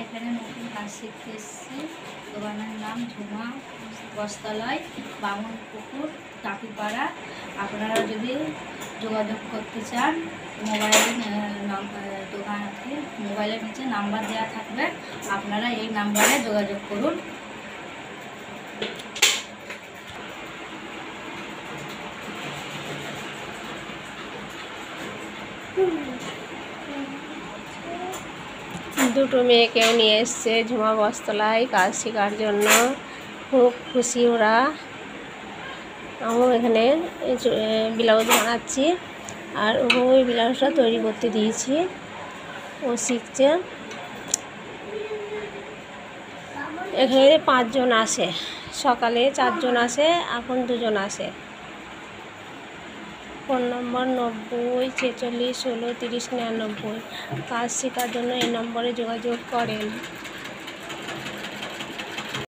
এখানে নতুন কাজ শিখতে এসেছি। দোকানের নাম ঝুমা বস্ত্রালয়, বামুনপুকুর, টাকিপাড়া। আপনারা যদি যোগাযোগ করতে চান মোবাইলের নিচে নাম্বার দেওয়া থাকবে, আপনারা এই নাম্বারে যোগাযোগ করুন। দুটো মেয়েকেও নিয়ে এসছে ঝুমা বস্ত্রালয় কাজ শেখার জন্য। খুব খুশি ওরা। আমিও এখানে ব্লাউজ বানাচ্ছি আর ওই ব্লাউজটা তৈরি করতে দিয়েছি, ও শিখছে। এখানে 5 জন আসে, সকালে 4 জন আসে, এখন 2 জন আসে। ফোন নম্বর 90 46 16 30 99। কাজ শেখার জন্য এই নম্বরে যোগাযোগ করেন।